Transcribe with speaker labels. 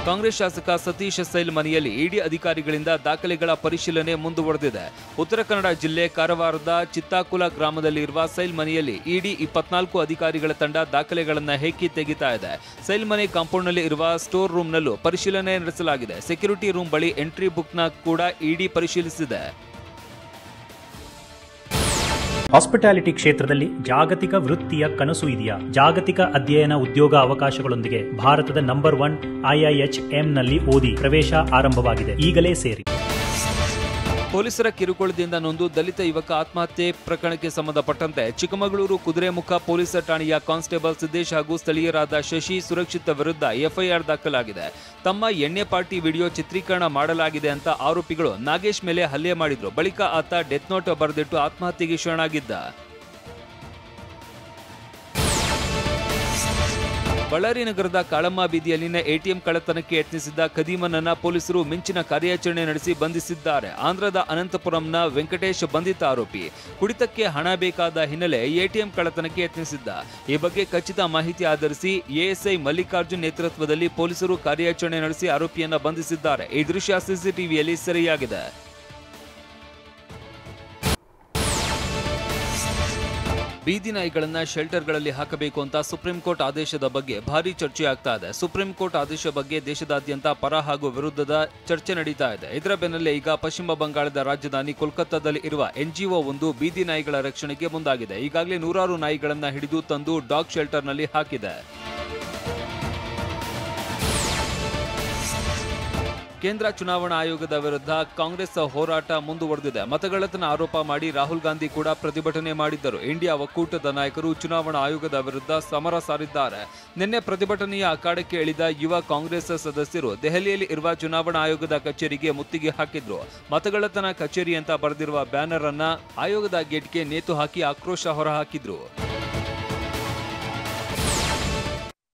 Speaker 1: ಕಾಂಗ್ರೆಸ್ ಶಾಸಕ ಸತೀಶ್ ಸೈಲ್ ಮನೆಯಲ್ಲಿ ಇಡಿ ಅಧಿಕಾರಿಗಳಿಂದ ದಾಖಲೆಗಳ ಪರಿಶೀಲನೆ ಮುಂದುವರೆದಿದೆ. ಉತ್ತರ ಕನ್ನಡ ಜಿಲ್ಲೆ ಕಾರವಾರದ ಚಿತ್ತಾಕುಲ ಗ್ರಾಮದಲ್ಲಿರುವ ಸೈಲ್ ಮನೆಯಲ್ಲಿ ಇಡಿ 24 ಅಧಿಕಾರಿಗಳ ತಂಡ ದಾಖಲೆಗಳನ್ನು ಹೆಕ್ಕಿ ತೆಗಿತಾ ಇದೆ. ಸೈಲ್ ಮನೆ ಕಾಂಪೌಂಡ್ನಲ್ಲಿ ಇರುವ ಸ್ಟೋರ್ ರೂಮ್ನಲ್ಲೂ ಪರಿಶೀಲನೆ ನಡೆಸಲಾಗಿದೆ. ಸೆಕ್ಯೂರಿಟಿ ರೂಮ್ ಬಳಿ ಎಂಟ್ರಿ ಬುಕ್ನ ಕೂಡ ಇಡಿ ಪರಿಶೀಲಿಸಿದೆ.
Speaker 2: ಹಾಸ್ಪಿಟಾಲಿಟಿ ಕ್ಷೇತ್ರದಲ್ಲಿ ಜಾಗತಿಕ ವೃತ್ತಿಯ ಕನಸು ಇದೆಯಾ? ಜಾಗತಿಕ ಅಧ್ಯಯನ ಉದ್ಯೋಗ ಅವಕಾಶಗಳೊಂದಿಗೆ ಭಾರತದ ನಂಬರ್ 1 IIHM-ನಲ್ಲಿ ಓದಿ. ಪ್ರವೇಶ ಆರಂಭವಾಗಿದೆ. ಈಗಲೇ ಸೇರಿ.
Speaker 1: ಪೊಲೀಸರ ಕಿರುಕುಳದಿಂದ ನೊಂದು ದಲಿತ ಯುವಕ ಆತ್ಮಹತ್ಯೆ ಪ್ರಕರಣಕ್ಕೆ ಸಂಬಂಧಪಟ್ಟಂತೆ ಚಿಕ್ಕಮಗಳೂರು ಕುದುರೆಮುಖ ಪೊಲೀಸ್ ಠಾಣೆಯ ಕಾನ್ಸ್ಟೇಬಲ್ ಸಿದ್ದೇಶ್ ಹಾಗೂ ಸ್ಥಳೀಯರಾದ ಶಶಿ ಸುರಕ್ಷಿತ್ ವಿರುದ್ಧ ಎಫ್ಐಆರ್ ದಾಖಲಾಗಿದೆ. ತಮ್ಮ ಎಣ್ಣೆ ಪಾರ್ಟಿ ವಿಡಿಯೋ ಚಿತ್ರೀಕರಣ ಮಾಡಲಾಗಿದೆ ಅಂತ ಆರೋಪಿಗಳು ನಾಗೇಶ್ ಮೇಲೆ ಹಲ್ಲೆ ಮಾಡಿದ್ರು. ಬಳಿಕ ಆತ ಡೆತ್ ನೋಟ್ ಬರೆದಿಟ್ಟು ಆತ್ಮಹತ್ಯೆಗೆ ಶರಣಾಗಿದ್ದ. ಬಳ್ಳಾರಿ ನಗರದ ಕಾಳಮ್ಮ ಬೀದಿಯಲ್ಲಿನ ಎಟಿಎಂ ಕಳ್ಳತನಕ್ಕೆ ಯತ್ನಿಸಿದ್ದ ಖದೀಮನನ್ನ ಪೊಲೀಸರು ಮಿಂಚಿನ ಕಾರ್ಯಾಚರಣೆ ನಡೆಸಿ ಬಂಧಿಸಿದ್ದಾರೆ. ಆಂಧ್ರದ ಅನಂತಪುರಂನ ವೆಂಕಟೇಶ್ ಬಂಧಿತ ಆರೋಪಿ. ಕುಡಿತಕ್ಕೆ ಹಣ ಬೇಕಾದ ಹಿನ್ನೆಲೆ ಎಟಿಎಂ ಕಳ್ಳತನಕ್ಕೆ ಯತ್ನಿಸಿದ್ದ. ಈ ಬಗ್ಗೆ ಖಚಿತ ಮಾಹಿತಿ ಆಧರಿಸಿ ಎಎಸ್ಐ ಮಲ್ಲಿಕಾರ್ಜುನ್ ನೇತೃತ್ವದಲ್ಲಿ ಪೊಲೀಸರು ಕಾರ್ಯಾಚರಣೆ ನಡೆಸಿ ಆರೋಪಿಯನ್ನ ಬಂಧಿಸಿದ್ದಾರೆ. ಈ ದೃಶ್ಯ ಸಿಸಿಟಿವಿಯಲ್ಲಿ ಸೆರೆಯಾಗಿದೆ. ಬೀದಿ ನಾಯಿಗಳನ್ನ ಶೆಲ್ಟರ್ಗಳಲ್ಲಿ ಹಾಕಬೇಕು ಅಂತ ಸುಪ್ರೀಂ ಕೋರ್ಟ್ ಆದೇಶದ ಬಗ್ಗೆ ಭಾರಿ ಚರ್ಚೆ ಆಗ್ತಾ ಇದೆ. ಸುಪ್ರೀಂ ಕೋರ್ಟ್ ಆದೇಶ ಬಗ್ಗೆ ದೇಶದಾದ್ಯಂತ ಪರ ಹಾಗೂ ವಿರುದ್ಧದ ಚರ್ಚೆ ನಡೀತಾ ಇದೆ. ಇದರ ಬೆನ್ನಲ್ಲೇ ಈಗ ಪಶ್ಚಿಮ ಬಂಗಾಳದ ರಾಜಧಾನಿ ಕೋಲ್ಕತ್ತಾದಲ್ಲಿ ಇರುವ NGO ಒಂದು ಬೀದಿ ನಾಯಿಗಳ ರಕ್ಷಣೆಗೆ ಮುಂದಾಗಿದೆ. ಈಗಾಗಲೇ ನೂರಾರು ನಾಯಿಗಳನ್ನ ಹಿಡಿದು ತಂದು ಡಾಗ್ ಶೆಲ್ಟರ್ನಲ್ಲಿ ಹಾಕಿದೆ. ಕೇಂದ್ರ ಚುನಾವಣಾ ಆಯೋಗದ ವಿರುದ್ಧ ಕಾಂಗ್ರೆಸ್ ಹೋರಾಟ ಮುಂದುವರೆದಿದೆ. ಮತಗಳ್ಳತನ ಆರೋಪ ಮಾಡಿ ರಾಹುಲ್ ಗಾಂಧಿ ಕೂಡ ಪ್ರತಿಭಟನೆ ಮಾಡಿದ್ದರು. ಇಂಡಿಯಾ ಒಕ್ಕೂಟದ ನಾಯಕರು ಚುನಾವಣಾ ಆಯೋಗದ ವಿರುದ್ಧ ಸಮರ ಸಾರಿದ್ದಾರೆ. ನಿನ್ನೆ ಪ್ರತಿಭಟನೆಯ ಅಖಾಡಕ್ಕೆ ಇಳಿದ ಯುವ ಕಾಂಗ್ರೆಸ್ ಸದಸ್ಯರು ದೆಹಲಿಯಲ್ಲಿ ಇರುವ ಚುನಾವಣಾ ಆಯೋಗದ ಕಚೇರಿಗೆ ಮುತ್ತಿಗೆ ಹಾಕಿದ್ರು. ಮತಗಳ್ಳತನ ಕಚೇರಿ ಅಂತ ಬರೆದಿರುವ ಬ್ಯಾನರ್ ಅನ್ನ ಆಯೋಗದ ಗೇಟ್ಗೆ ನೇತು ಹಾಕಿ ಆಕ್ರೋಶ ಹೊರಹಾಕಿದ್ರು.